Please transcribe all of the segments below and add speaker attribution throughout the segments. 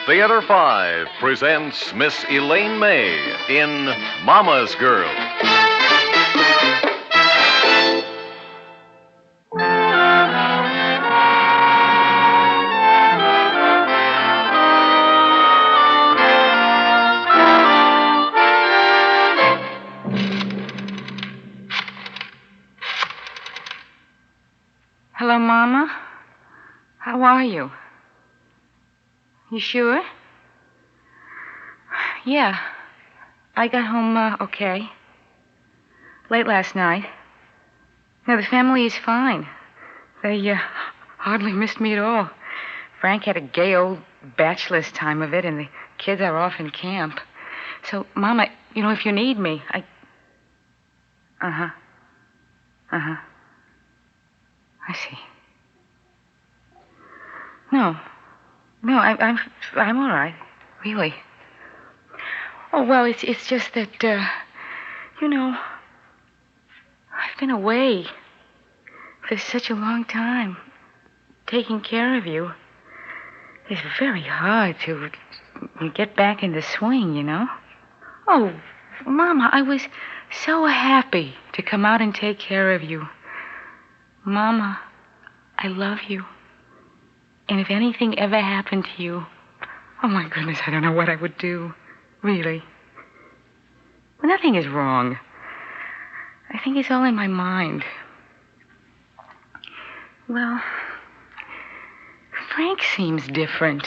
Speaker 1: Theater 5 presents Miss Elaine May in Mama's Girl.
Speaker 2: Hello, Mama. How are you? You sure? Yeah. I got home, okay. Late last night. No, the family is fine. They, hardly missed me at all. Frank had a gay old bachelor's time of it, and the kids are off in camp. So, Mama, if you need me, I see. No, I'm all right, really. Oh, well, it's just that, I've been away for such a long time, taking care of you. It's very hard to get back in the swing, Oh, Mama, I was so happy to come out and take care of you. Mama, I love you. And if anything ever happened to you, oh, my goodness, I don't know what I would do. Really. Well, nothing is wrong. I think it's all in my mind. Well, Frank seems different.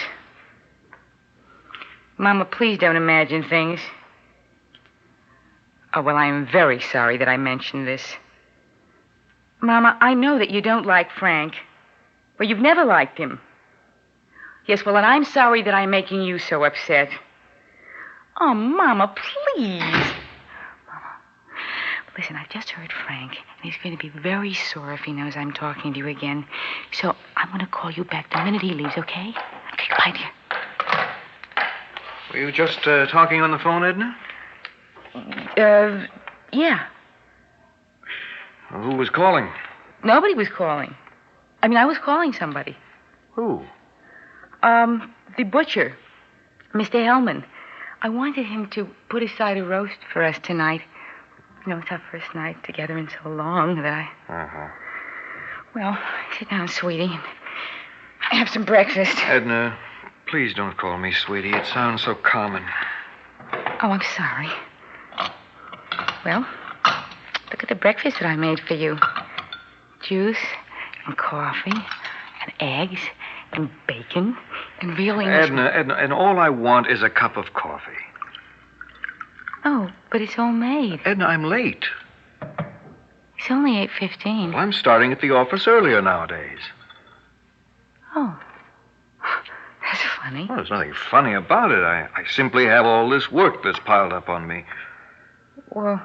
Speaker 2: Mama, please don't imagine things. Oh, well, I am very sorry that I mentioned this. Mama, I know that you don't like Frank. Well, you've never liked him. Yes, well, and I'm sorry that I'm making you so upset. Oh, Mama, please. Mama, listen, I've just heard Frank, and he's going to be very sore if he knows I'm talking to you again. So I'm going to call you back the minute he leaves, okay? Okay, goodbye, dear.
Speaker 3: Were you just talking on the phone, Edna?
Speaker 2: Yeah.
Speaker 3: Well, who was calling?
Speaker 2: Nobody was calling. I was calling somebody.
Speaker 3: Who?
Speaker 2: The butcher, Mr. Hellman. I wanted him to put aside a roast for us tonight. It's our first night together in so long that I... Well, sit down, sweetie, and have some breakfast.
Speaker 3: Edna, please don't call me sweetie. It sounds so common.
Speaker 2: Oh, I'm sorry. Well, look at the breakfast that I made for you. Juice and coffee and eggs and bacon and real English...
Speaker 3: Edna, and all I want is a cup of coffee.
Speaker 2: Oh, but it's all made.
Speaker 3: Edna, I'm late.
Speaker 2: It's only 8:15.
Speaker 3: Well, I'm starting at the office earlier nowadays.
Speaker 2: Oh. That's funny.
Speaker 3: Well, there's nothing funny about it. I simply have all this work that's piled up on me.
Speaker 2: Well,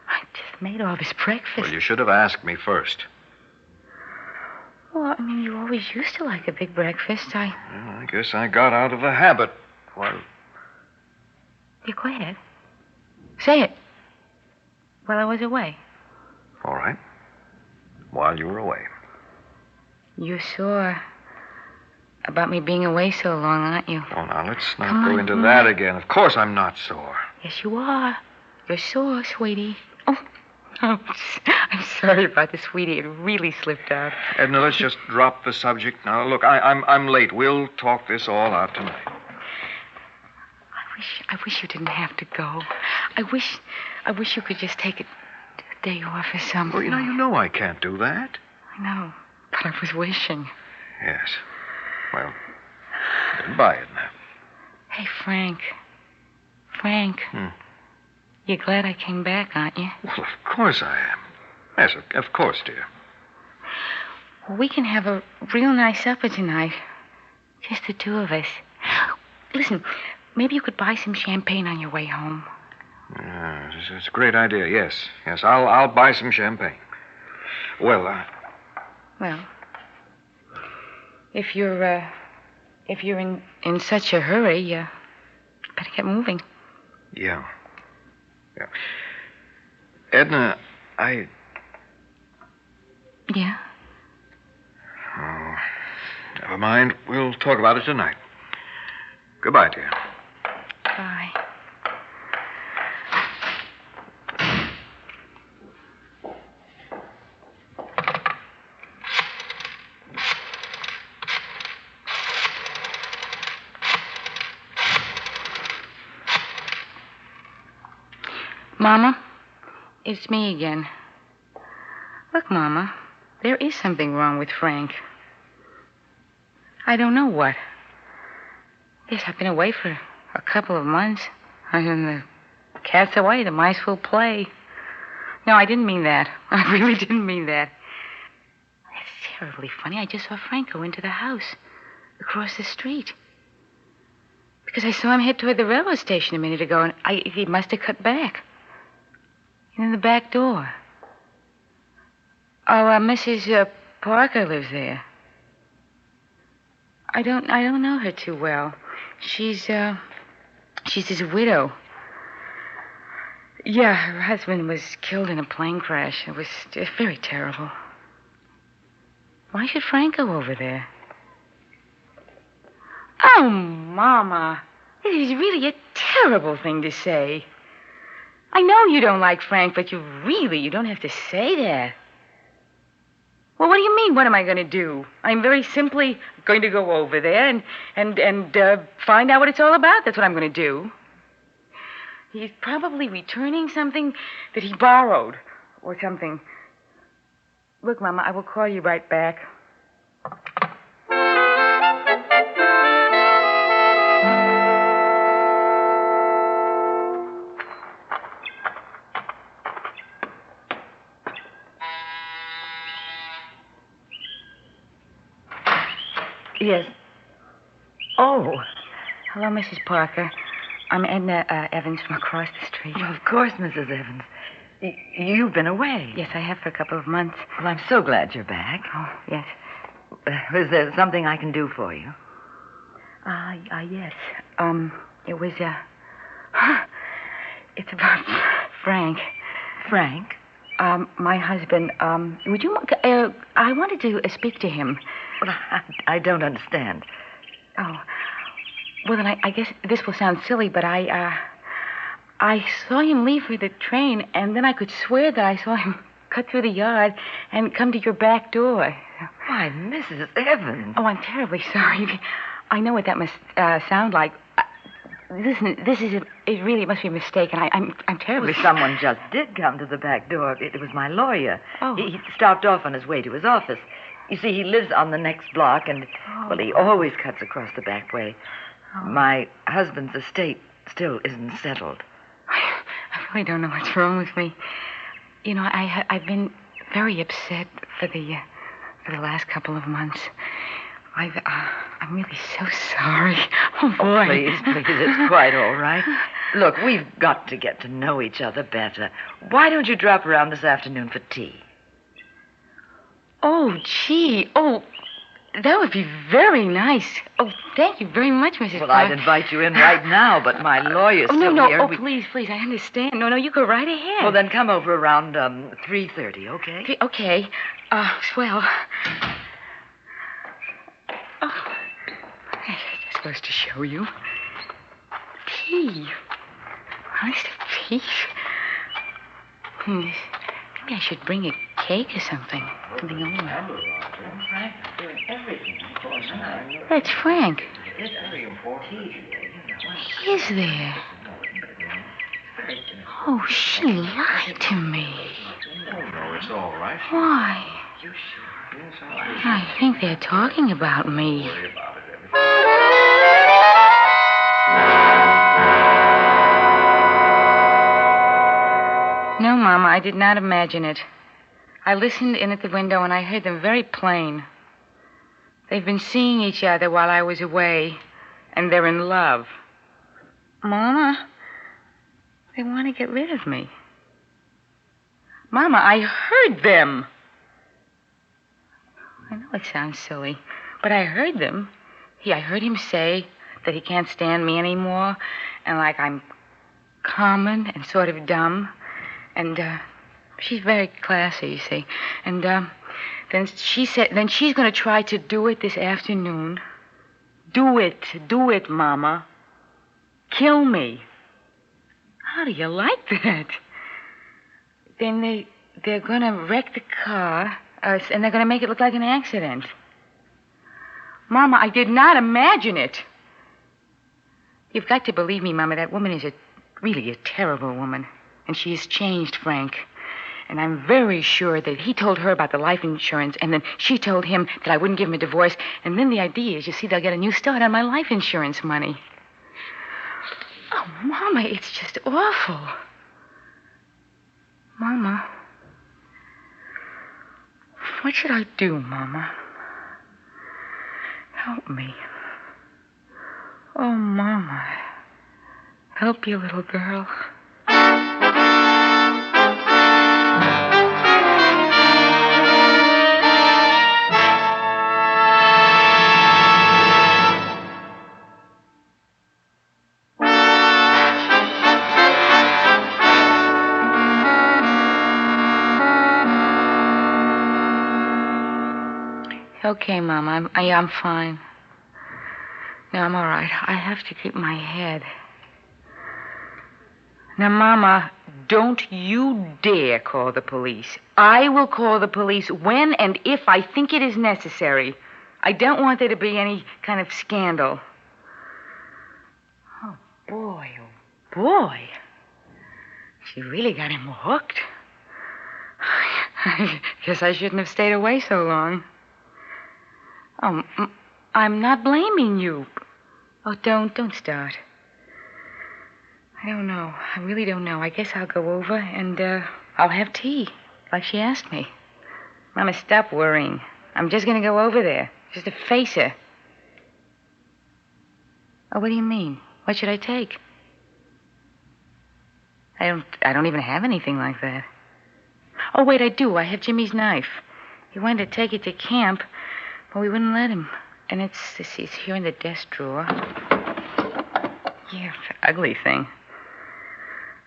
Speaker 2: I just made all this breakfast.
Speaker 3: Well, you should have asked me first.
Speaker 2: Well, you always used to like a big breakfast.
Speaker 3: Well, I guess I got out of the habit. Well...
Speaker 2: Yeah, go ahead. Say it. While I was away.
Speaker 3: All right. While you were away.
Speaker 2: You're sore about me being away so long, aren't you?
Speaker 3: Oh, now, let's not go into that again. Of course I'm not sore.
Speaker 2: Yes, you are. You're sore, sweetie. Oh, I'm sorry about this, sweetie. It really slipped out.
Speaker 3: Edna, let's just drop the subject now. Look, I'm late. We'll talk this all out tonight.
Speaker 2: I wish you didn't have to go. I wish you could just take a day off or something.
Speaker 3: Well, you know I can't do that.
Speaker 2: I know, but I was wishing.
Speaker 3: Yes. Well, goodbye, Edna.
Speaker 2: Hey, Frank. Frank. You're glad I came back, aren't you?
Speaker 3: Well, of course I am. Yes, of course, dear.
Speaker 2: Well, we can have a real nice supper tonight. Just the two of us. Listen, maybe you could buy some champagne on your way home.
Speaker 3: It's a great idea, yes. Yes, I'll buy some champagne. Well,
Speaker 2: Well, if you're in such a hurry, you better get moving.
Speaker 3: Yeah. Edna,
Speaker 2: Yeah?
Speaker 3: Oh, never mind. We'll talk about it tonight. Goodbye, dear.
Speaker 2: Bye. Mama, it's me again. Look, Mama, there is something wrong with Frank. I don't know what. Yes, I've been away for a couple of months. And the cat's away, the mice will play. No, I didn't mean that. I really didn't mean that. It's terribly funny. I just saw Frank go into the house across the street. Because I saw him head toward the railroad station a minute ago, and he must have cut back. In the back door. Oh, Mrs. Parker lives there. I don't know her too well. She's his widow. Yeah, her husband was killed in a plane crash. It was very terrible. Why should Frank go over there? Oh, Mama, this is really a terrible thing to say. I know you don't like Frank, but you don't have to say that. Well, what do you mean, what am I going to do? I'm very simply going to go over there and find out what it's all about. That's what I'm going to do. He's probably returning something that he borrowed or something. Look, Mama, I will call you right back.
Speaker 4: Yes. Oh.
Speaker 2: Hello, Mrs. Parker. I'm Edna Evans from across the street.
Speaker 4: Well, of course, Mrs. Evans. You've been away.
Speaker 2: Yes, I have for a couple of months.
Speaker 4: Well, I'm so glad you're back.
Speaker 2: Oh, yes.
Speaker 4: Is there something I can do for you?
Speaker 2: Yes. It was, it's about Frank.
Speaker 4: Frank?
Speaker 2: My husband, would you, I wanted to speak to him.
Speaker 4: Well, I don't understand.
Speaker 2: Oh, well, then I guess this will sound silly, but I saw him leave for the train, and then I could swear that I saw him cut through the yard and come to your back door.
Speaker 4: Why, Mrs. Evans.
Speaker 2: Oh, I'm terribly sorry. I know what that must sound like. Listen, it really must be a mistake, and I'm terribly
Speaker 4: Well, someone just did come to the back door. It was my lawyer.
Speaker 2: Oh.
Speaker 4: He stopped off on his way to his office. You see, he lives on the next block, and, well, he always cuts across the back way.
Speaker 2: Oh.
Speaker 4: My husband's estate still isn't settled.
Speaker 2: I really don't know what's wrong with me. You know, I've been very upset for the last couple of months. I'm really so sorry. Oh, boy.
Speaker 4: Oh, please, it's quite all right. Look, we've got to get to know each other better. Why don't you drop around this afternoon for tea?
Speaker 2: Oh, gee. Oh, that would be very nice. Oh, thank you very much, Mrs.
Speaker 4: Well,
Speaker 2: Parker.
Speaker 4: I'd invite you in right now, but my lawyer's
Speaker 2: Oh,
Speaker 4: still
Speaker 2: no.
Speaker 4: here.
Speaker 2: Oh, please, I understand. No, you go right ahead.
Speaker 4: Well, then come over around 3:30, okay?
Speaker 2: Okay. Swell. Oh, I'm supposed to show you. Tea. Honest to Pete. Maybe I should bring a cake or something. Something over. That's Frank. He is there. Oh, she lied to me.
Speaker 3: Oh, no, it's all right.
Speaker 2: Why? I think they're talking about me. No, Mama, I did not imagine it. I listened in at the window and I heard them very plain. They've been seeing each other while I was away, and they're in love. Mama, they want to get rid of me. Mama, I heard them. I know it sounds silly, but I heard them. I heard him say that he can't stand me anymore, and like I'm common and sort of dumb. And she's very classy, you see. And then she said, she's going to try to do it this afternoon. Do it, Mama. kill me. How do you like that? Then they're going to wreck the car, and they're going to make it look like an accident. Mama, I did not imagine it. You've got to believe me, Mama. That woman is really a terrible woman. And she has changed Frank. And I'm very sure that he told her about the life insurance, and then she told him that I wouldn't give him a divorce. And then the idea is, you see, they'll get a new start on my life insurance money. Oh, Mama, it's just awful. Mama. What should I do, Mama? Help me. Oh, Mama. Help your little girl. Okay, Mom. I'm fine. No, I'm all right. I have to keep my head. Now, Mama, don't you dare call the police. I will call the police when and if I think it is necessary. I don't want there to be any kind of scandal. Oh, boy. She really got him hooked. I guess I shouldn't have stayed away so long. Oh, I'm not blaming you. Oh, don't start. I don't know. I really don't know. I guess I'll go over and I'll have tea, like she asked me. Mama, stop worrying. I'm just going to go over there, just to face her. Oh, what do you mean? What should I take? I don't even have anything like that. Oh, wait, I do. I have Jimmy's knife. He wanted to take it to camp, but we wouldn't let him. And it's here in the desk drawer. Yeah, ugly thing.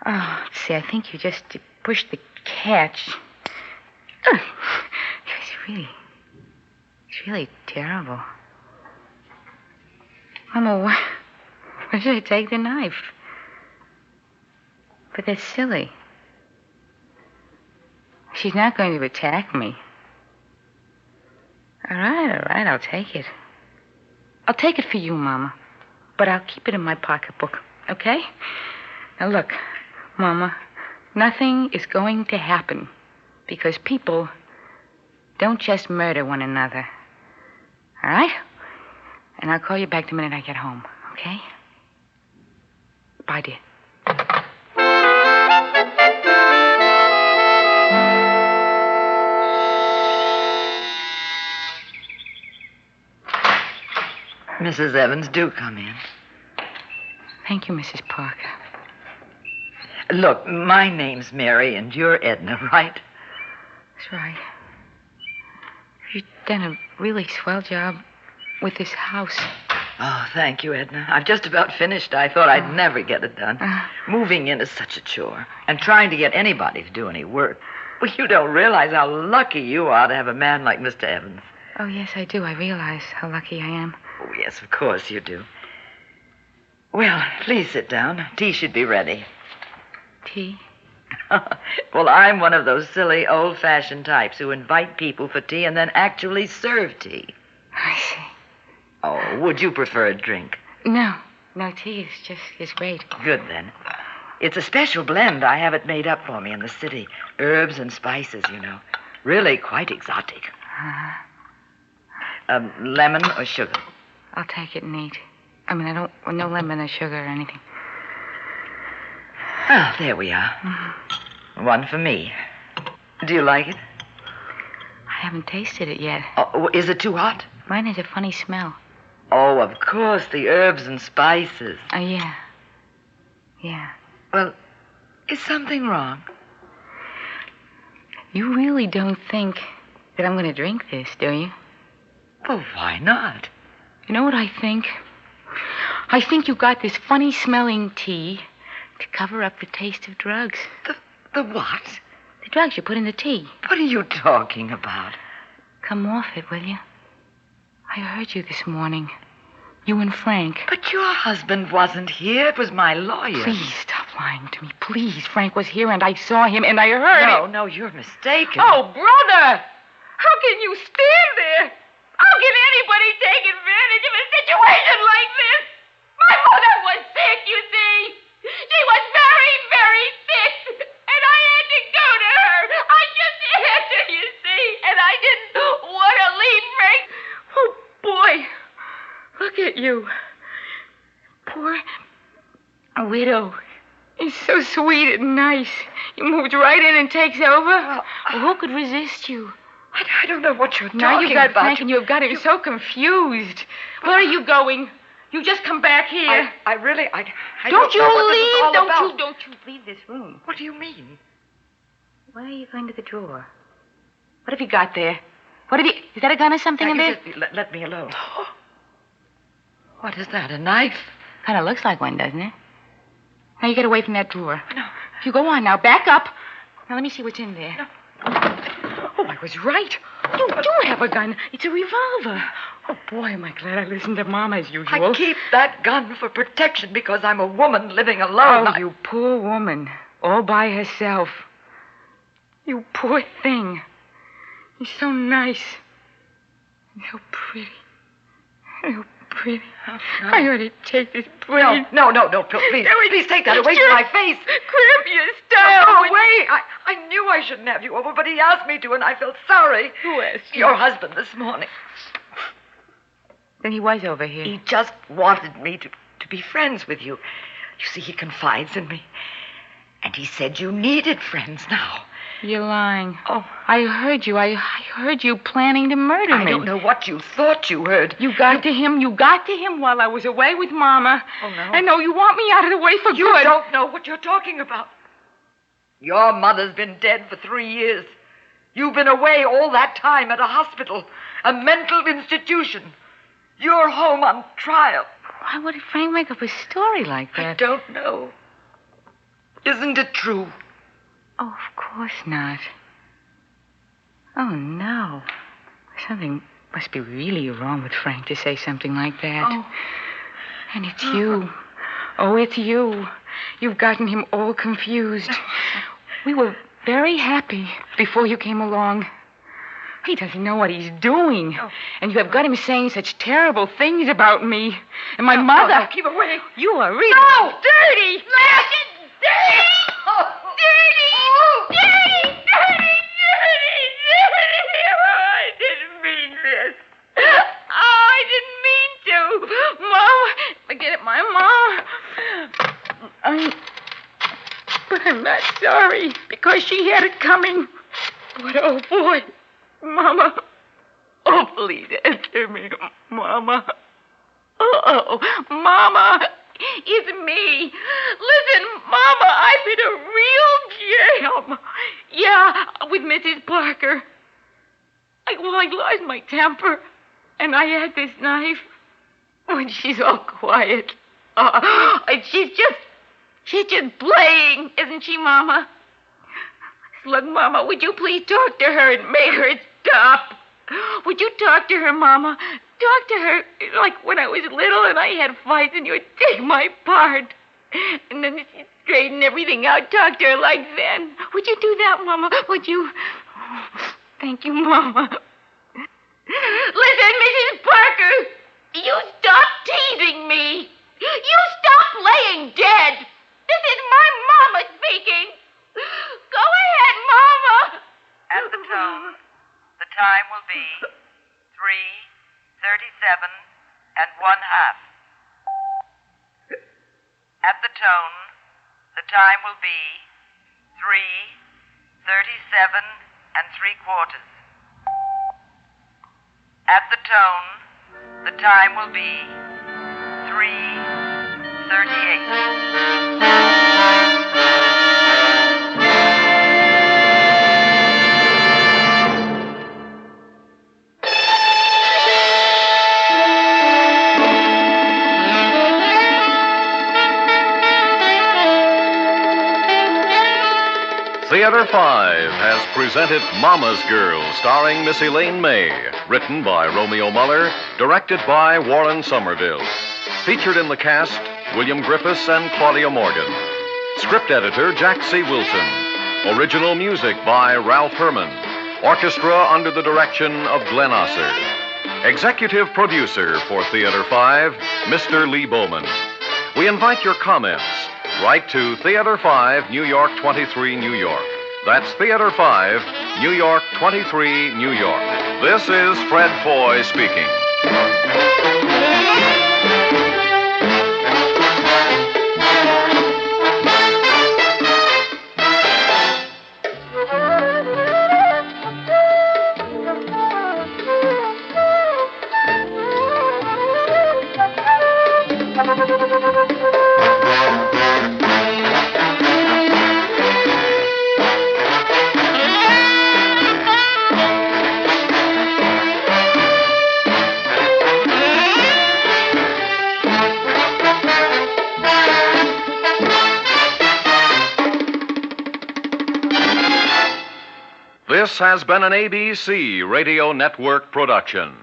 Speaker 2: Oh, let's see, I think you just pushed the catch. Ugh. It's really terrible. Mama, why should I take the knife? But that's silly. She's not going to attack me. All right, I'll take it. I'll take it for you, Mama. But I'll keep it in my pocketbook, okay? Now, look, Mama, nothing is going to happen because people don't just murder one another. All right? And I'll call you back the minute I get home, okay? Bye, dear.
Speaker 4: Mrs. Evans, do come in.
Speaker 2: Thank you, Mrs. Parker.
Speaker 4: Look, my name's Mary, and you're Edna, right?
Speaker 2: That's right. You've done a really swell job with this house.
Speaker 4: Oh, thank you, Edna. I've just about finished. I thought I'd never get it done. Moving in is such a chore. And trying to get anybody to do any work. Well, you don't realize how lucky you are to have a man like Mr. Evans.
Speaker 2: Oh, yes, I do. I realize how lucky I am.
Speaker 4: Oh, yes, of course you do. Well, please sit down. Tea should be ready.
Speaker 2: Tea?
Speaker 4: Well, I'm one of those silly, old-fashioned types who invite people for tea and then actually serve tea.
Speaker 2: I see.
Speaker 4: Oh, would you prefer a drink?
Speaker 2: No, tea is great.
Speaker 4: Good, then. It's a special blend. I have it made up for me in the city. Herbs and spices, you know. Really quite exotic. Lemon or sugar?
Speaker 2: I'll take it neat. I mean, I don't want no lemon or sugar or anything.
Speaker 4: Ah, there we are. One for me. Do you like it?
Speaker 2: I haven't tasted it yet.
Speaker 4: Oh, is it too hot?
Speaker 2: Mine has a funny smell.
Speaker 4: Oh, of course, the herbs and spices.
Speaker 2: Oh, yeah. Yeah.
Speaker 4: Well, is something wrong?
Speaker 2: You really don't think that I'm going to drink this, do you?
Speaker 4: Well, why not?
Speaker 2: You know what I think? I think you got this funny-smelling tea to cover up the taste of drugs.
Speaker 4: The what?
Speaker 2: The drugs you put in the tea.
Speaker 4: What are you talking about?
Speaker 2: Come off it, will you? I heard you this morning. You and Frank.
Speaker 4: But your husband wasn't here. It was my lawyer.
Speaker 2: Please stop lying to me. Please. Frank was here, and I saw him, and I heard him.
Speaker 4: No, you're mistaken.
Speaker 2: Oh, brother! How can you stand there? How can anybody take advantage of a situation like this? My mother was sick, you see. She was very, very sick. And I had to go to her. I just had to, you see. And I didn't want to leave Frank. Oh, boy. Look at you. Poor widow. He's so sweet and nice. He moves right in and takes over. Well, who could resist you?
Speaker 4: I don't know what you're talking
Speaker 2: now you've got
Speaker 4: about.
Speaker 2: Frank and you've got him so confused. Where are you going? You just come back here.
Speaker 4: I really
Speaker 2: don't you
Speaker 4: know what
Speaker 2: leave?
Speaker 4: this is all about.
Speaker 2: Don't you leave this room.
Speaker 4: What do you mean?
Speaker 2: Why are you going to the drawer? What have you got there? Is that a gun or something in there?
Speaker 4: Let me alone. What is that, a knife?
Speaker 2: Kind of looks like one, doesn't it? Now you get away from that drawer. No. You go on now. Back up. Now let me see what's in there. No. Oh, I was right. You do have a gun. It's a revolver. Oh, boy, am I glad I listened to Mom as usual.
Speaker 4: I keep that gun for protection because I'm a woman living alone.
Speaker 2: Oh, you poor woman. All by herself. You poor thing. You're so nice. And so pretty. So pretty. Oh, no. I ought to take this brain.
Speaker 4: No, please take that away from my face.
Speaker 2: Cramp your style.
Speaker 4: Go away. I knew I shouldn't have you over, but he asked me to, and I felt sorry.
Speaker 2: Who asked you?
Speaker 4: Your husband this morning.
Speaker 2: Then he was over here.
Speaker 4: He just wanted me to be friends with you. You see, he confides in me. And he said you needed friends now.
Speaker 2: You're lying. Oh. I heard you. I heard you planning to murder me.
Speaker 4: I don't know what you thought you heard.
Speaker 2: You got to him while I was away with Mama.
Speaker 4: Oh, no.
Speaker 2: I know you want me out of the way for good.
Speaker 4: You don't know what you're talking about. Your mother's been dead for 3 years. You've been away all that time at a hospital, a mental institution. You're home on trial.
Speaker 2: Why would Frank make up a story like that?
Speaker 4: I don't know. Isn't it true?
Speaker 2: Oh, of course not. Oh, no. Something must be really wrong with Frank to say something like that.
Speaker 4: Oh.
Speaker 2: And it's you. Oh, it's you. You've gotten him all confused. We were very happy before you came along. He doesn't know what he's doing. Oh. And you have got him saying such terrible things about me. And my mother...
Speaker 4: No, keep away.
Speaker 2: You are really...
Speaker 4: No!
Speaker 2: Dirty! Dirty! Dirty! Dirty! Oh, I didn't mean this. Oh, I didn't mean to. Mom, forget it, my mom. But I'm not sorry because she had it coming. But, oh, boy, Mama. Oh, please answer me, Mama. Oh, Mama. It's me. Listen, Mama, I've been a real jam. Yeah, with Mrs. Parker. I lost my temper, and I had this knife. When she's all quiet. And she's just playing, isn't she, Mama? Look, Mama, would you please talk to her and make her stop? Would you talk to her, Mama? Talk to her like when I was little and I had fights and you would take my part. And then she'd straighten everything out. Talk to her like then. Would you do that, Mama? Would you? Oh, thank you, Mama. Listen, Mrs. Parker. You stop teasing me. You stop playing dead. This is my Mama speaking. Go ahead, Mama.
Speaker 5: At the tone, the time will be 3:37 and 1/2. At the tone, the time will be 3:37 and 3/4. At the tone, the time will be 3:38.
Speaker 1: Theater 5 has presented Mama's Girl, starring Miss Elaine May, written by Romeo Muller, directed by Warren Somerville. Featured in the cast, William Griffiths and Claudia Morgan. Script editor, Jack C. Wilson. Original music by Ralph Herman. Orchestra under the direction of Glenn Osser. Executive producer for Theater 5, Mr. Lee Bowman. We invite your comments. Write to Theater 5, New York 23, New York. That's Theater 5, New York 23, New York. This is Fred Foy speaking. This has been an ABC Radio Network production.